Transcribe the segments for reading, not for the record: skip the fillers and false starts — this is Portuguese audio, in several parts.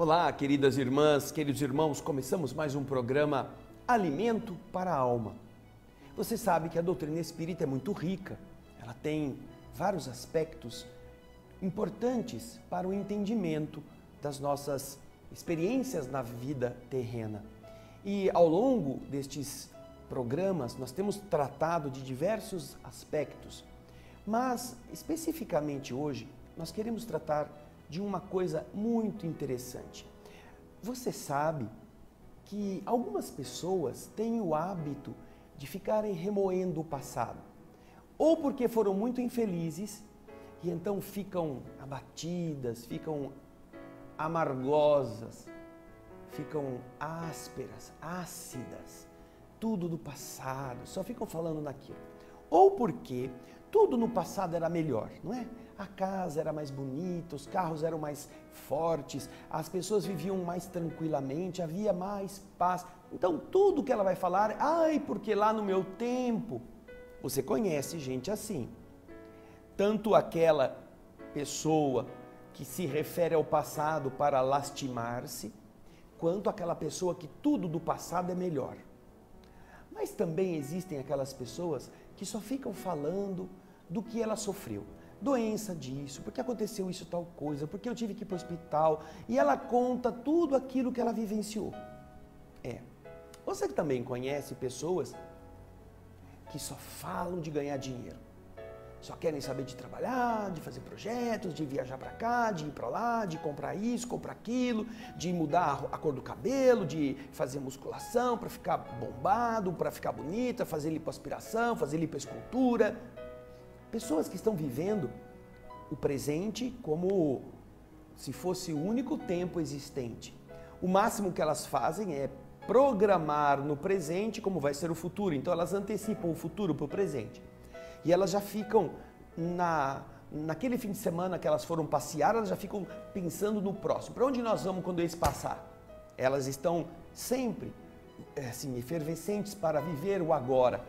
Olá, queridas irmãs, queridos irmãos, começamos mais um programa Alimento para a Alma. Você sabe que a doutrina espírita é muito rica, ela tem vários aspectos importantes para o entendimento das nossas experiências na vida terrena. E ao longo destes programas nós temos tratado de diversos aspectos, mas especificamente hoje nós queremos tratar de uma coisa muito interessante. Você sabe que algumas pessoas têm o hábito de ficarem remoendo o passado, ou porque foram muito infelizes e então ficam abatidas, ficam amargosas, ficam ásperas, ácidas, tudo do passado, só ficam falando naquilo. Ou porque tudo no passado era melhor, não é? A casa era mais bonita, os carros eram mais fortes, as pessoas viviam mais tranquilamente, havia mais paz. Então tudo que ela vai falar, porque lá no meu tempo, você conhece gente assim. Tanto aquela pessoa que se refere ao passado para lastimar-se, quanto aquela pessoa que tudo do passado é melhor. Mas também existem aquelas pessoas que só ficam falando do que ela sofreu. Doença disso, porque aconteceu isso tal coisa, porque eu tive que ir para o hospital, e ela conta tudo aquilo que ela vivenciou. Você também conhece pessoas que só falam de ganhar dinheiro, só querem saber de trabalhar, de fazer projetos, de viajar para cá, de ir para lá, de comprar isso, comprar aquilo, de mudar a cor do cabelo, de fazer musculação para ficar bombado, para ficar bonita, fazer lipoaspiração, fazer lipoescultura. Pessoas que estão vivendo o presente como se fosse o único tempo existente. O máximo que elas fazem é programar no presente como vai ser o futuro. Então elas antecipam o futuro para o presente. E elas já ficam naquele fim de semana que elas foram passear, elas já ficam pensando no próximo. Para onde nós vamos quando esse passar? Elas estão sempre assim, efervescentes para viver o agora.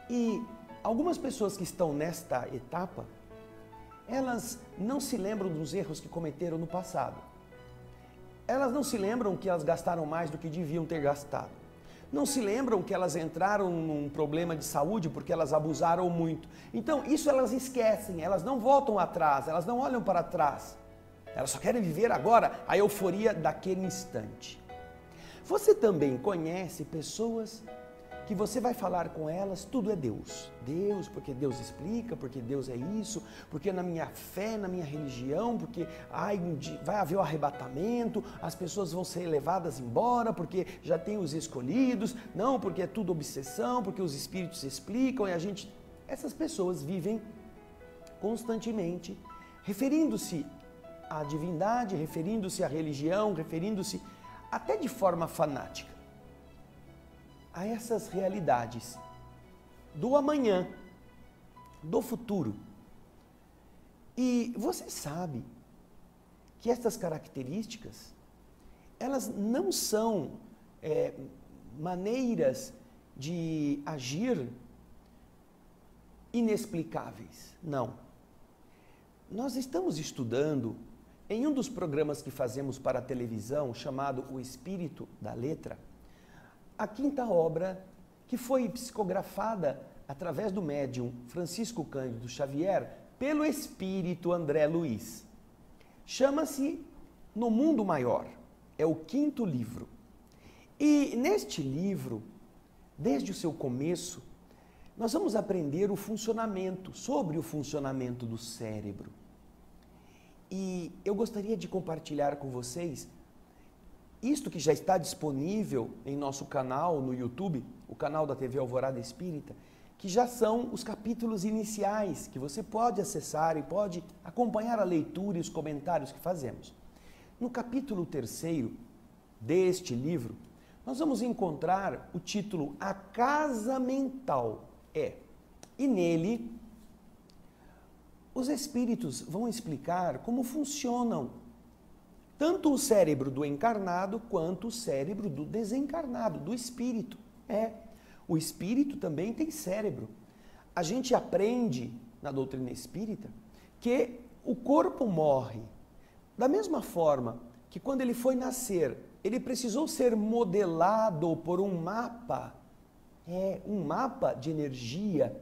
E algumas pessoas que estão nesta etapa, elas não se lembram dos erros que cometeram no passado. Elas não se lembram que elas gastaram mais do que deviam ter gastado. Não se lembram que elas entraram num problema de saúde porque elas abusaram muito. Então, isso elas esquecem, elas não voltam atrás, elas não olham para trás. Elas só querem viver agora a euforia daquele instante. Você também conhece pessoas que você vai falar com elas, tudo é Deus. Deus, porque Deus explica, porque Deus é isso, porque na minha fé, na minha religião, porque vai haver o arrebatamento, as pessoas vão ser levadas embora, porque já tem os escolhidos, não, porque é tudo obsessão, porque os espíritos explicam e essas pessoas vivem constantemente referindo-se à divindade, referindo-se à religião, referindo-se até de forma fanática a essas realidades do amanhã, do futuro. E você sabe que essas características, elas não são maneiras de agir inexplicáveis, não. Nós estamos estudando em um dos programas que fazemos para a televisão, chamado O Espírito da Letra, a quinta obra que foi psicografada através do médium Francisco Cândido Xavier pelo espírito André Luiz. Chama-se No Mundo Maior, é o quinto livro. E neste livro, desde o seu começo, nós vamos aprender sobre o funcionamento do cérebro. E eu gostaria de compartilhar com vocês isto que já está disponível em nosso canal no YouTube, o canal da TV Alvorada Espírita, que já são os capítulos iniciais, que você pode acessar e pode acompanhar a leitura e os comentários que fazemos. No capítulo 3º deste livro, nós vamos encontrar o título A Casa Mental. E nele, os espíritos vão explicar como funcionam tanto o cérebro do encarnado quanto o cérebro do desencarnado, do espírito. O espírito também tem cérebro. A gente aprende na doutrina espírita que o corpo morre. Da mesma forma que quando ele foi nascer, ele precisou ser modelado por um mapa de energia,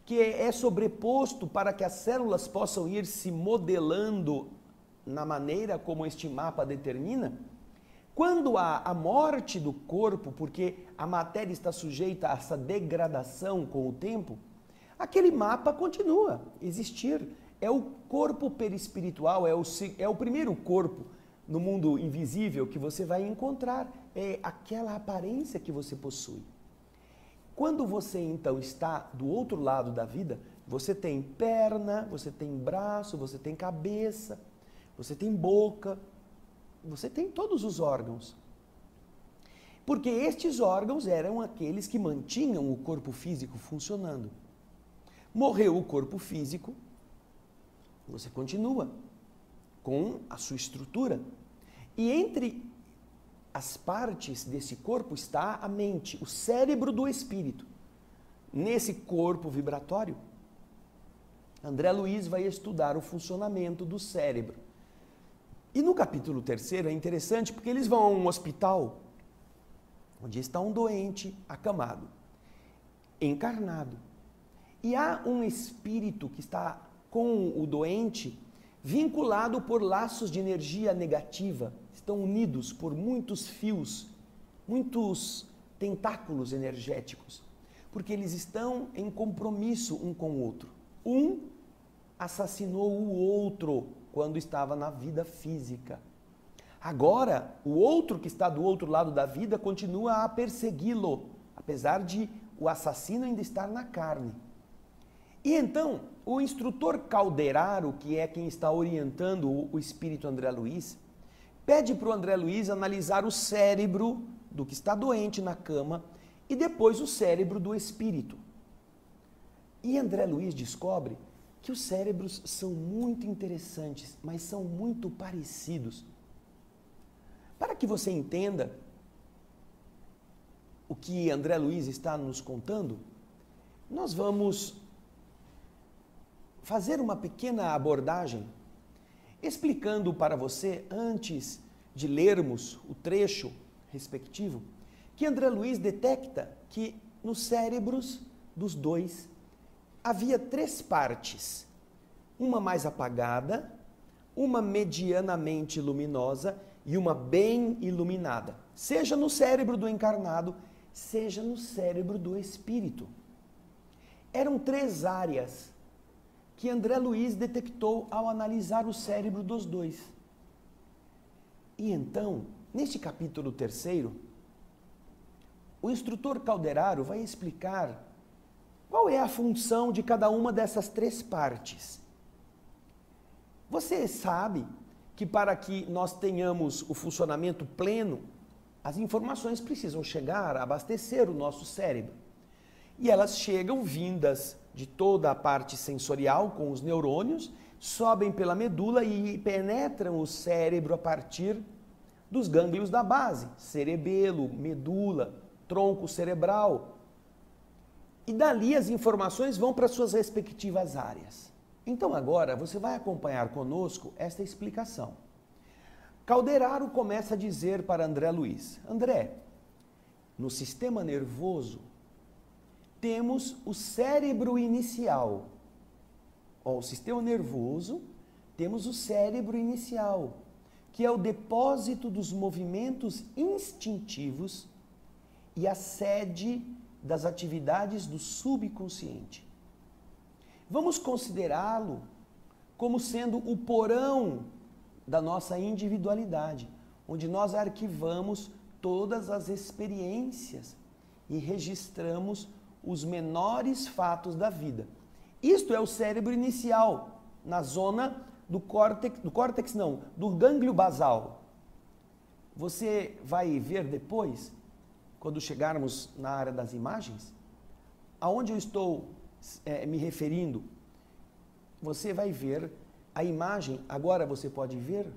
que é sobreposto para que as células possam ir se modelando na maneira como este mapa determina. Quando há a morte do corpo, porque a matéria está sujeita a essa degradação com o tempo, aquele mapa continua a existir. É o corpo perispiritual, é o primeiro corpo no mundo invisível que você vai encontrar, é aquela aparência que você possui. Quando você então está do outro lado da vida, você tem perna, você tem braço, você tem cabeça, você tem boca, você tem todos os órgãos. Porque estes órgãos eram aqueles que mantinham o corpo físico funcionando. Morreu o corpo físico, você continua com a sua estrutura. E entre as partes desse corpo está a mente, o cérebro do espírito. Nesse corpo vibratório, André Luiz vai estudar o funcionamento do cérebro. E no capítulo 3º é interessante porque eles vão a um hospital onde está um doente acamado, encarnado. E há um espírito que está com o doente vinculado por laços de energia negativa. Estão unidos por muitos fios, muitos tentáculos energéticos, porque eles estão em compromisso um com o outro. Um assassinou o outro quando estava na vida física. Agora, o outro que está do outro lado da vida continua a persegui-lo, apesar de o assassino ainda estar na carne. E então, o instrutor Calderaro, que é quem está orientando o espírito André Luiz, pede para o André Luiz analisar o cérebro do que está doente na cama e depois o cérebro do espírito. E André Luiz descobre que os cérebros são muito interessantes, mas são muito parecidos. Para que você entenda o que André Luiz está nos contando, nós vamos fazer uma pequena abordagem explicando para você, antes de lermos o trecho respectivo, que André Luiz detecta que nos cérebros dos dois havia 3 partes, uma mais apagada, uma medianamente luminosa e uma bem iluminada, seja no cérebro do encarnado, seja no cérebro do espírito. Eram 3 áreas que André Luiz detectou ao analisar o cérebro dos dois. E então, neste capítulo 3º, o instrutor Calderaro vai explicar qual é a função de cada uma dessas 3 partes. Você sabe que para que nós tenhamos o funcionamento pleno, as informações precisam chegar, abastecer o nosso cérebro. E elas chegam vindas de toda a parte sensorial com os neurônios, sobem pela medula e penetram o cérebro a partir dos gânglios da base, cerebelo, medula, tronco cerebral. E dali as informações vão para suas respectivas áreas. Então agora você vai acompanhar conosco esta explicação. Calderaro começa a dizer para André Luiz: André, no sistema nervoso temos o cérebro inicial. O sistema nervoso, temos o cérebro inicial, que é o depósito dos movimentos instintivos e a sede das atividades do subconsciente. Vamos considerá-lo como sendo o porão da nossa individualidade, onde nós arquivamos todas as experiências e registramos os menores fatos da vida. Isto é o cérebro inicial, na zona do do gânglio basal. Você vai ver depois, quando chegarmos na área das imagens, aonde eu estou me referindo, você vai ver a imagem, agora você pode ver,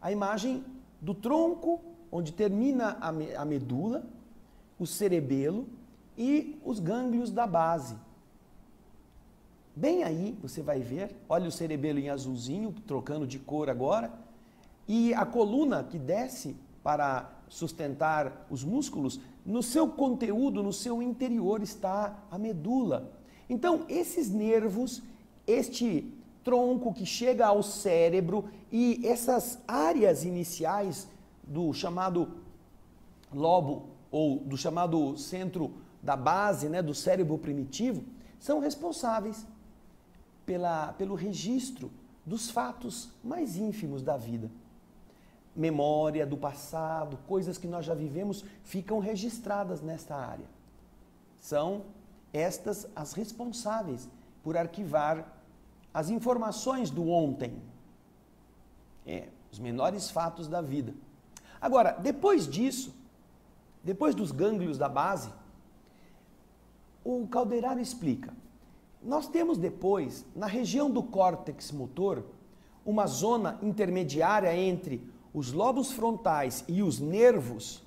a imagem do tronco, onde termina a medula, o cerebelo e os gânglios da base. Bem aí você vai ver, olha o cerebelo em azulzinho, trocando de cor agora, E a coluna que desce para sustentar os músculos, no seu conteúdo, no seu interior está a medula. Então, esses nervos, este tronco que chega ao cérebro e essas áreas iniciais do chamado lobo ou do chamado centro da base, né, do cérebro primitivo, são responsáveis pelo registro dos fatos mais ínfimos da vida. Memória do passado, coisas que nós já vivemos, ficam registradas nesta área. São estas as responsáveis por arquivar as informações do ontem, os menores fatos da vida. Agora, depois disso, depois dos gânglios da base, o Calderaro explica. Nós temos depois, na região do córtex motor, uma zona intermediária entre os lobos frontais e os nervos,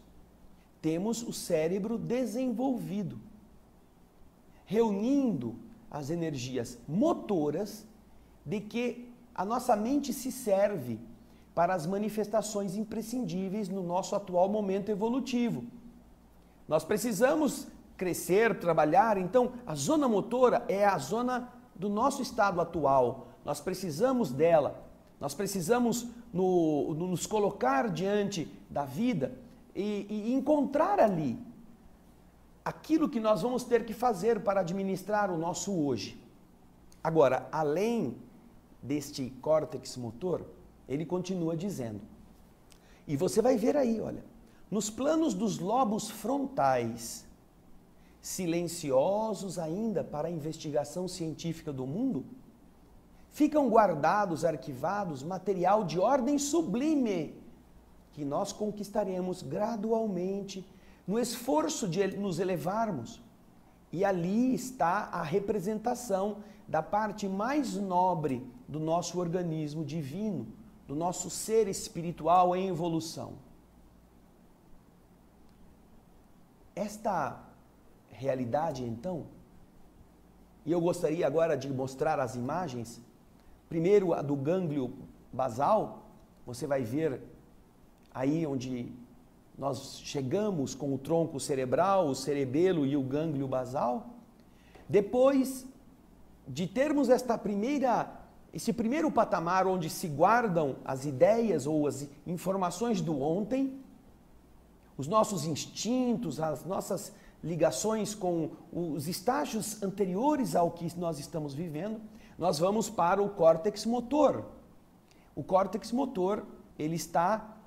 temos o cérebro desenvolvido, reunindo as energias motoras de que a nossa mente se serve para as manifestações imprescindíveis no nosso atual momento evolutivo. Nós precisamos crescer, trabalhar, então a zona motora é a zona do nosso estado atual, nós precisamos dela. Nós precisamos nos colocar diante da vida e encontrar ali aquilo que nós vamos ter que fazer para administrar o nosso hoje. Agora, além deste córtex motor, ele continua dizendo, e você vai ver aí, olha, nos planos dos lobos frontais, silenciosos ainda para a investigação científica do mundo, ficam guardados, arquivados, material de ordem sublime, que nós conquistaremos gradualmente, no esforço de nos elevarmos. E ali está a representação da parte mais nobre do nosso organismo divino, do nosso ser espiritual em evolução. Esta realidade, então, e eu gostaria agora de mostrar as imagens. Primeiro, a do gânglio basal, você vai ver aí onde nós chegamos com o tronco cerebral, o cerebelo e o gânglio basal. Depois de termos esse primeiro patamar onde se guardam as ideias ou as informações do ontem, os nossos instintos, as nossas ligações com os estágios anteriores ao que nós estamos vivendo, nós vamos para o córtex motor. O córtex motor, ele está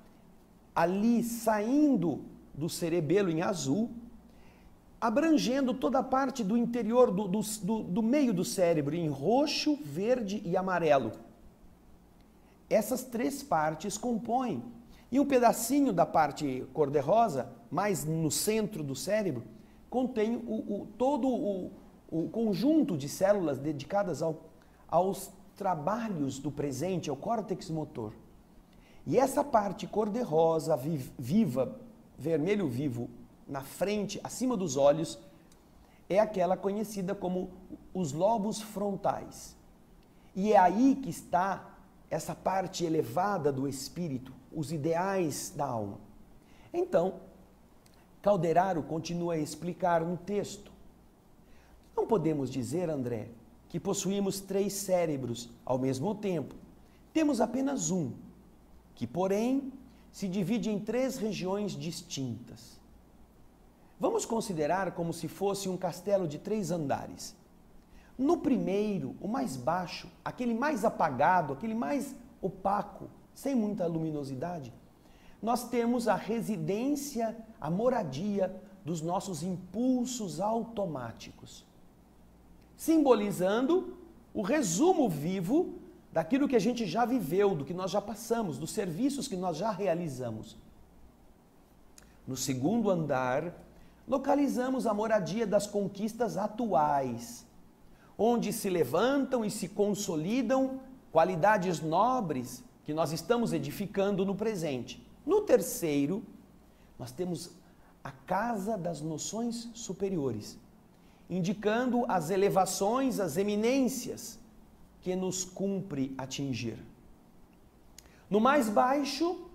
ali saindo do cerebelo em azul, abrangendo toda a parte do interior, do meio do cérebro, em roxo, verde e amarelo. Essas três partes compõem. E um pedacinho da parte cor-de-rosa, mais no centro do cérebro, contém todo o conjunto de células dedicadas aos trabalhos do presente, ao córtex motor. E essa parte cor-de-rosa, viva, vermelho vivo, na frente, acima dos olhos, é aquela conhecida como os lobos frontais. E é aí que está essa parte elevada do espírito, os ideais da alma. Então, Calderaro continua a explicar no texto. Não podemos dizer, André, que possuímos 3 cérebros ao mesmo tempo. Temos apenas um, que, porém, se divide em 3 regiões distintas. Vamos considerar como se fosse um castelo de 3 andares. No primeiro, o mais baixo, aquele mais apagado, aquele mais opaco, sem muita luminosidade, nós temos a residência, a moradia dos nossos impulsos automáticos, simbolizando o resumo vivo daquilo que a gente já viveu, do que nós já passamos, dos serviços que nós já realizamos. No segundo andar, localizamos a moradia das conquistas atuais, onde se levantam e se consolidam qualidades nobres que nós estamos edificando no presente. No terceiro, nós temos a casa das noções superiores, indicando as elevações, as eminências que nos cumpre atingir. No mais baixo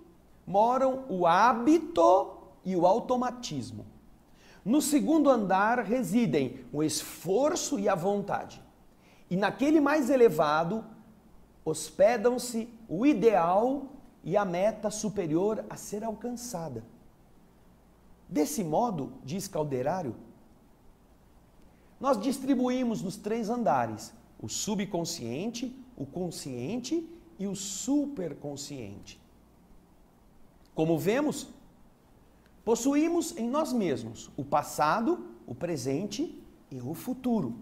moram o hábito e o automatismo. No segundo andar residem o esforço e a vontade. E naquele mais elevado hospedam-se o ideal e a meta superior a ser alcançada. Desse modo, diz Calderário, nós distribuímos nos 3 andares, o subconsciente, o consciente e o superconsciente. Como vemos, possuímos em nós mesmos o passado, o presente e o futuro.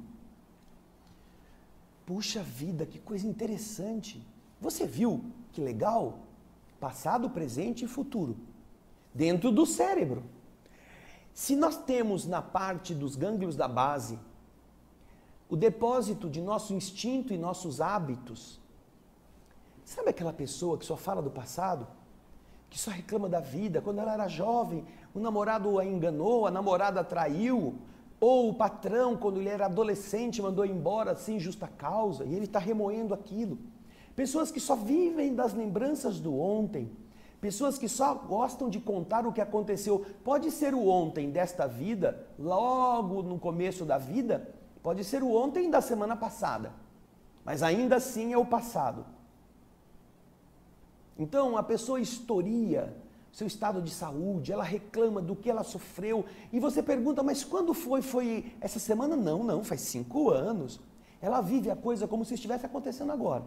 Puxa vida, que coisa interessante! Você viu que legal? Passado, presente e futuro. Dentro do cérebro. Se nós temos na parte dos gânglios da base o depósito de nosso instinto e nossos hábitos, sabe aquela pessoa que só fala do passado? Que só reclama da vida? Quando ela era jovem, o namorado a enganou, a namorada a traiu, ou o patrão, quando ele era adolescente, mandou embora sem justa causa, e ele está remoendo aquilo. Pessoas que só vivem das lembranças do ontem, pessoas que só gostam de contar o que aconteceu. Pode ser o ontem desta vida, logo no começo da vida, pode ser o ontem da semana passada, mas ainda assim é o passado. Então a pessoa historia seu estado de saúde, ela reclama do que ela sofreu, e você pergunta, mas quando foi? Foi essa semana? Não, faz 5 anos. Ela vive a coisa como se estivesse acontecendo agora.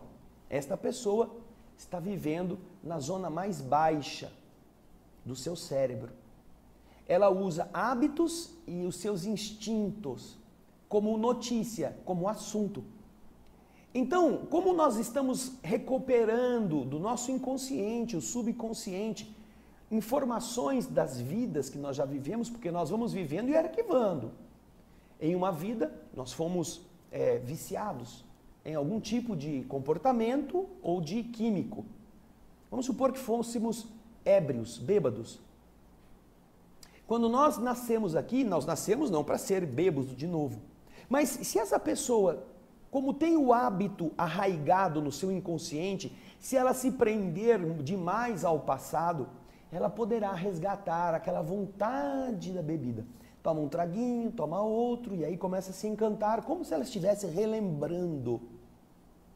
Esta pessoa está vivendo na zona mais baixa do seu cérebro. Ela usa hábitos e os seus instintos como notícia, como assunto. Então, como nós estamos recuperando do nosso inconsciente, o subconsciente, informações das vidas que nós já vivemos, porque nós vamos vivendo e arquivando. Em uma vida, nós fomos viciados em algum tipo de comportamento ou de químico. Vamos supor que fôssemos ébrios, bêbados. Quando nós nascemos aqui, nós nascemos não para ser bêbados de novo. Mas se essa pessoa, como tem o hábito arraigado no seu inconsciente, se ela se prender demais ao passado, ela poderá resgatar aquela vontade da bebida. Toma um traguinho, toma outro, e aí começa a se encantar, como se ela estivesse relembrando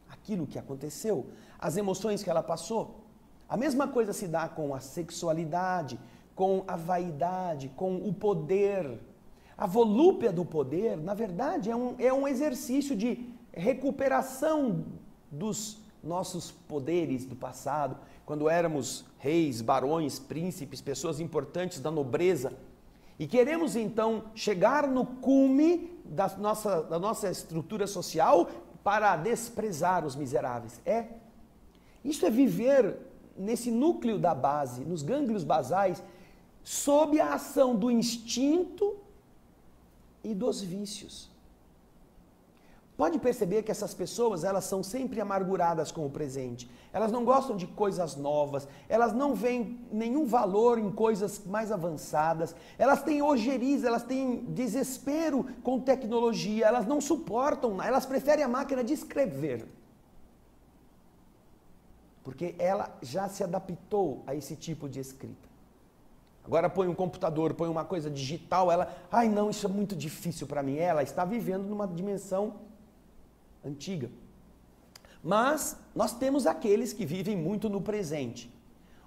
aquilo que aconteceu, as emoções que ela passou. A mesma coisa se dá com a sexualidade, com a vaidade, com o poder. A volúpia do poder, na verdade, é um exercício de recuperação dos nossos poderes do passado, quando éramos reis, barões, príncipes, pessoas importantes da nobreza, e queremos então chegar no cume da nossa estrutura social para desprezar os miseráveis. Isso é viver nesse núcleo da base, nos gânglios basais, sob a ação do instinto e dos vícios. Pode perceber que essas pessoas, elas são sempre amarguradas com o presente. Elas não gostam de coisas novas, elas não veem nenhum valor em coisas mais avançadas, elas têm ojeriza, elas têm desespero com tecnologia, elas não suportam, elas preferem a máquina de escrever. Porque ela já se adaptou a esse tipo de escrita. Agora põe um computador, põe uma coisa digital, ela, não, isso é muito difícil para mim. Ela está vivendo numa dimensão antiga. Mas nós temos aqueles que vivem muito no presente.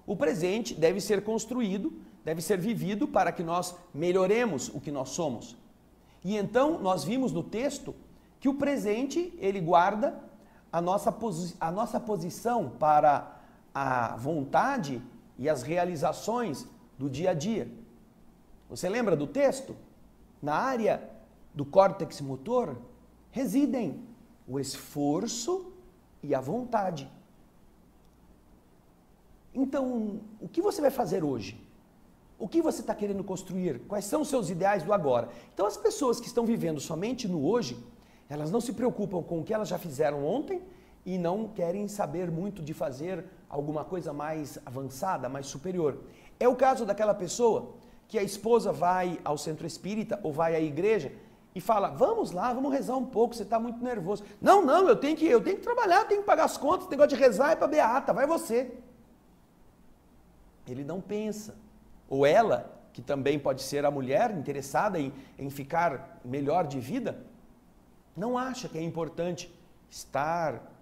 O presente deve ser construído, deve ser vivido para que nós melhoremos o que nós somos. E então nós vimos no texto que o presente, ele guarda a nossa posição para a vontade e as realizações do dia a dia. Você lembra do texto? Na área do córtex motor residem o esforço e a vontade. Então, o que você vai fazer hoje? O que você está querendo construir? Quais são os seus ideais do agora? Então, as pessoas que estão vivendo somente no hoje, elas não se preocupam com o que elas já fizeram ontem e não querem saber muito de fazer alguma coisa mais avançada, mais superior. É o caso daquela pessoa que a esposa vai ao centro espírita ou vai à igreja e fala, vamos lá, vamos rezar um pouco, você está muito nervoso. Não, eu tenho que trabalhar, eu tenho que pagar as contas, o negócio de rezar é para beata, vai você. ele não pensa. Ou ela, que também pode ser a mulher interessada em ficar melhor de vida, não acha que é importante estar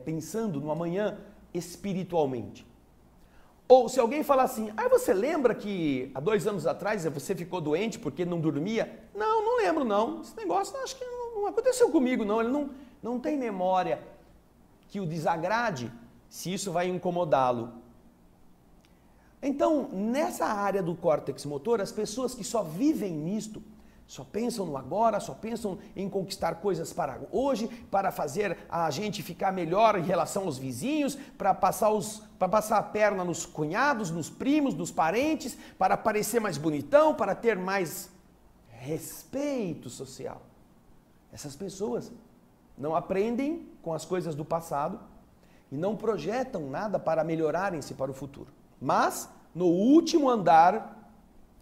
pensando no amanhã espiritualmente. Ou se alguém falar assim, você lembra que há 2 anos atrás você ficou doente porque não dormia? Não, não lembro não. Esse negócio acho que não aconteceu comigo não. Ele não tem memória que o desagrade se isso vai incomodá-lo. Então, nessa área do córtex motor, as pessoas que só vivem nisto, só pensam no agora, só pensam em conquistar coisas para hoje, para fazer a gente ficar melhor em relação aos vizinhos, para passar a perna nos cunhados, nos primos, nos parentes, para parecer mais bonitão, para ter mais respeito social. Essas pessoas não aprendem com as coisas do passado e não projetam nada para melhorarem-se para o futuro. Mas, no último andar,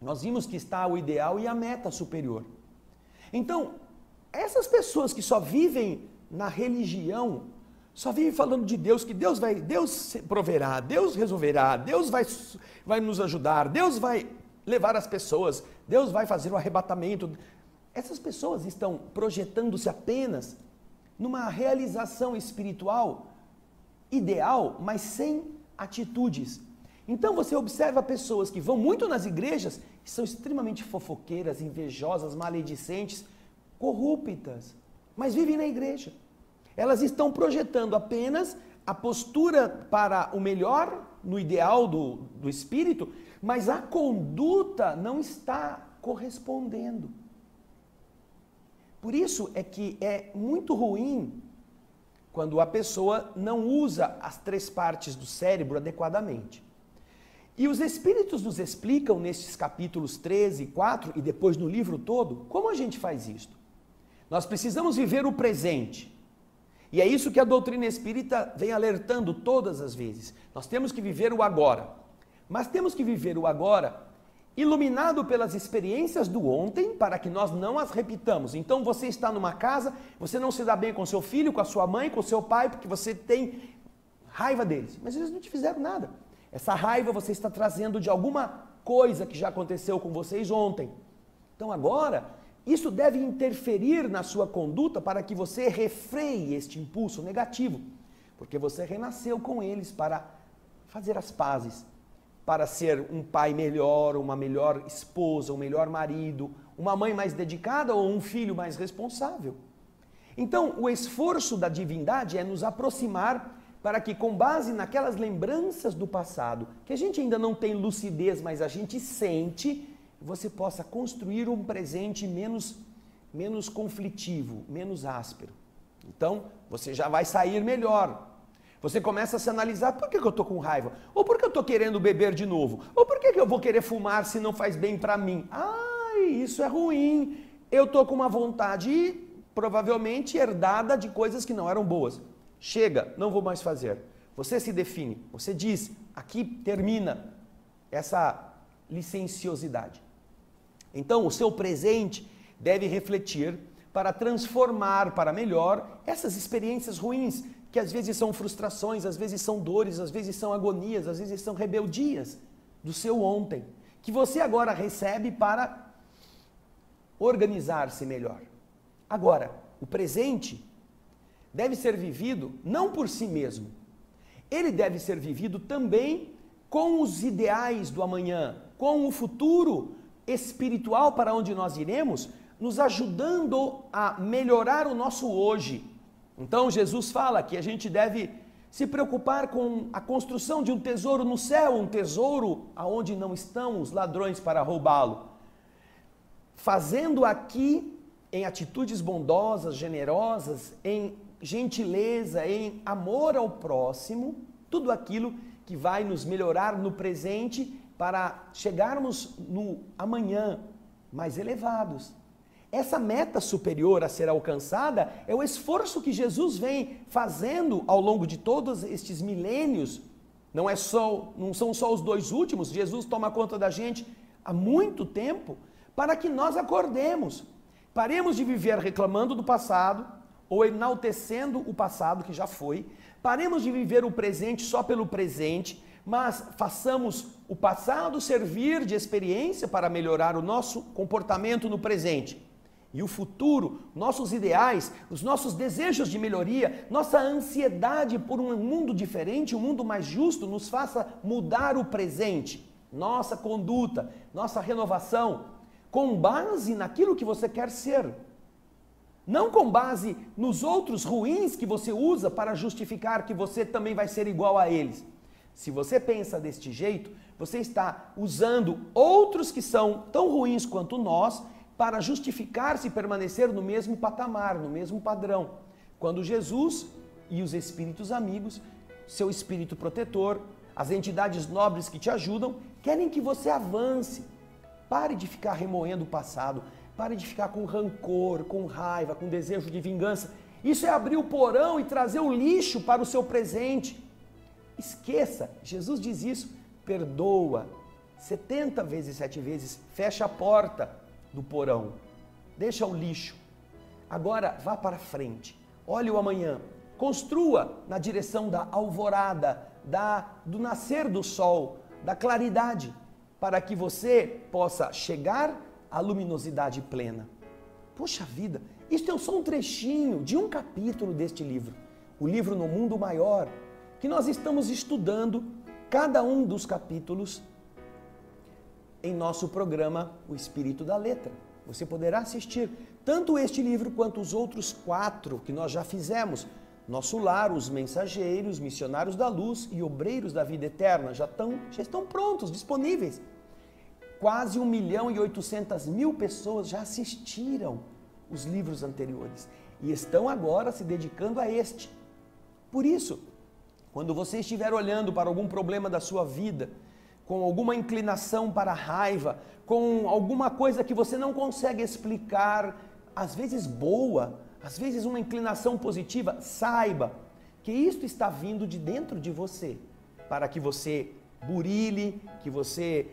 nós vimos que está o ideal e a meta superior. Então, essas pessoas que só vivem na religião, só vivem falando de Deus, que Deus proverá, Deus resolverá, Deus vai nos ajudar, Deus vai levar as pessoas, Deus vai fazer o arrebatamento. Essas pessoas estão projetando-se apenas numa realização espiritual ideal, mas sem atitudes. Então você observa pessoas que vão muito nas igrejas e são extremamente fofoqueiras, invejosas, maledicentes, corruptas, mas vivem na igreja. Elas estão projetando apenas a postura para o melhor, no ideal do espírito, mas a conduta não está correspondendo. Por isso é que é muito ruim quando a pessoa não usa as 3 partes do cérebro adequadamente. E os Espíritos nos explicam nestes capítulos 13 e 4 e depois no livro todo, como a gente faz isto. Nós precisamos viver o presente. E é isso que a doutrina espírita vem alertando todas as vezes. Nós temos que viver o agora. Mas temos que viver o agora iluminado pelas experiências do ontem, para que nós não as repitamos. Então você está numa casa, você não se dá bem com seu filho, com a sua mãe, com seu pai, porque você tem raiva deles. Mas eles não te fizeram nada. Essa raiva você está trazendo de alguma coisa que já aconteceu com vocês ontem. Então agora, isso deve interferir na sua conduta para que você refreie este impulso negativo. Porque você renasceu com eles para fazer as pazes, para ser um pai melhor, uma melhor esposa, um melhor marido, uma mãe mais dedicada ou um filho mais responsável. Então, o esforço da divindade é nos aproximar para que, com base naquelas lembranças do passado, que a gente ainda não tem lucidez, mas a gente sente, você possa construir um presente menos conflitivo, menos áspero. Então, você já vai sair melhor. Você começa a se analisar, por que eu estou com raiva? Ou por que eu estou querendo beber de novo? Ou por que eu vou querer fumar se não faz bem para mim? Isso é ruim. Eu estou com uma vontade, provavelmente herdada de coisas que não eram boas. Chega, não vou mais fazer. Você se define, você diz, aqui termina essa licenciosidade. Então, o seu presente deve refletir para transformar para melhor essas experiências ruins, que às vezes são frustrações, às vezes são dores, às vezes são agonias, às vezes são rebeldias do seu ontem, que você agora recebe para organizar-se melhor. Agora, o presente deve ser vivido não por si mesmo. Ele deve ser vivido também com os ideais do amanhã, com o futuro espiritual para onde nós iremos, nos ajudando a melhorar o nosso hoje. Então Jesus fala que a gente deve se preocupar com a construção de um tesouro no céu, um tesouro aonde não estão os ladrões para roubá-lo. Fazendo aqui em atitudes bondosas, generosas, em gentileza, em amor ao próximo, tudo aquilo que vai nos melhorar no presente para chegarmos no amanhã mais elevados. Essa meta superior a ser alcançada é o esforço que Jesus vem fazendo ao longo de todos estes milênios. Não são só os 2 últimos, Jesus toma conta da gente há muito tempo para que nós acordemos. Paremos de viver reclamando do passado ou enaltecendo o passado que já foi. Paremos de viver o presente só pelo presente. mas façamos o passado servir de experiência para melhorar o nosso comportamento no presente. E o futuro, nossos ideais, os nossos desejos de melhoria, nossa ansiedade por um mundo diferente, um mundo mais justo, nos faça mudar o presente, nossa conduta, nossa renovação, com base naquilo que você quer ser. Não com base nos outros ruins que você usa para justificar que você também vai ser igual a eles. Se você pensa deste jeito, você está usando outros que são tão ruins quanto nós para justificar-se e permanecer no mesmo patamar, no mesmo padrão. Quando Jesus e os espíritos amigos, seu espírito protetor, as entidades nobres que te ajudam, querem que você avance. Pare de ficar remoendo o passado, pare de ficar com rancor, com raiva, com desejo de vingança. Isso é abrir o porão e trazer o lixo para o seu presente. Esqueça, Jesus diz isso, perdoa 70 vezes, 7 vezes, fecha a porta do porão, deixa o lixo. Agora vá para frente, olhe o amanhã, construa na direção da alvorada, do nascer do sol, da claridade, para que você possa chegar à luminosidade plena. Poxa vida, isto é só um trechinho de um capítulo deste livro, o livro No Mundo Maior, que nós estamos estudando cada um dos capítulos em nosso programa O Espírito da Letra. Você poderá assistir tanto este livro quanto os outros 4 que nós já fizemos. Nosso Lar, Os Mensageiros, Missionários da Luz e Obreiros da Vida Eterna já estão prontos, disponíveis. Quase 1.800.000 pessoas já assistiram os livros anteriores e estão agora se dedicando a este. Por isso, quando você estiver olhando para algum problema da sua vida, com alguma inclinação para a raiva, com alguma coisa que você não consegue explicar, às vezes boa, às vezes uma inclinação positiva, saiba que isto está vindo de dentro de você, para que você burile, que você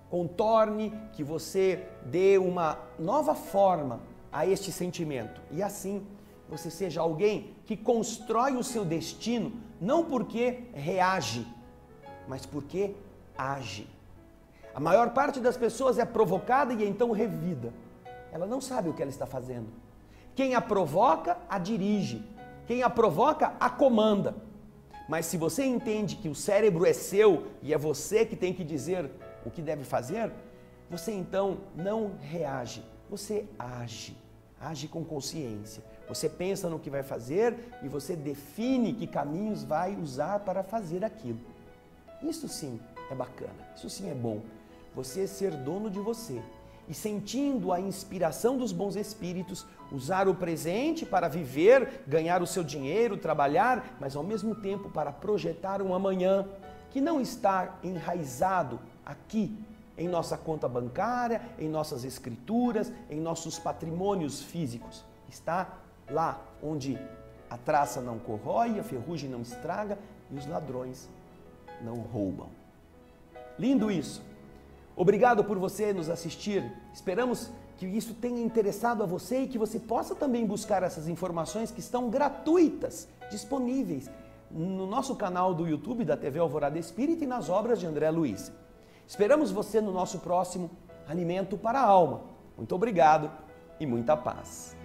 contorne, que você dê uma nova forma a este sentimento. E assim, você seja alguém que constrói o seu destino, não porque reage, mas porque age. A maior parte das pessoas é provocada e então revida. Ela não sabe o que ela está fazendo. Quem a provoca, a dirige. Quem a provoca, a comanda. Mas se você entende que o cérebro é seu e é você que tem que dizer o que deve fazer, você então não reage, você age. Age com consciência. Você pensa no que vai fazer e você define que caminhos vai usar para fazer aquilo. Isso sim é bacana, isso sim é bom. Você ser dono de você e sentindo a inspiração dos bons espíritos, usar o presente para viver, ganhar o seu dinheiro, trabalhar, mas ao mesmo tempo para projetar um amanhã que não está enraizado aqui em nossa conta bancária, em nossas escrituras, em nossos patrimônios físicos. Está lá onde a traça não corrói, a ferrugem não estraga e os ladrões não roubam. Lindo isso! Obrigado por você nos assistir. Esperamos que isso tenha interessado a você e que você possa também buscar essas informações que estão gratuitas, disponíveis no nosso canal do YouTube da TV Alvorada Espírita e nas obras de André Luiz. Esperamos você no nosso próximo Alimento para a Alma. Muito obrigado e muita paz.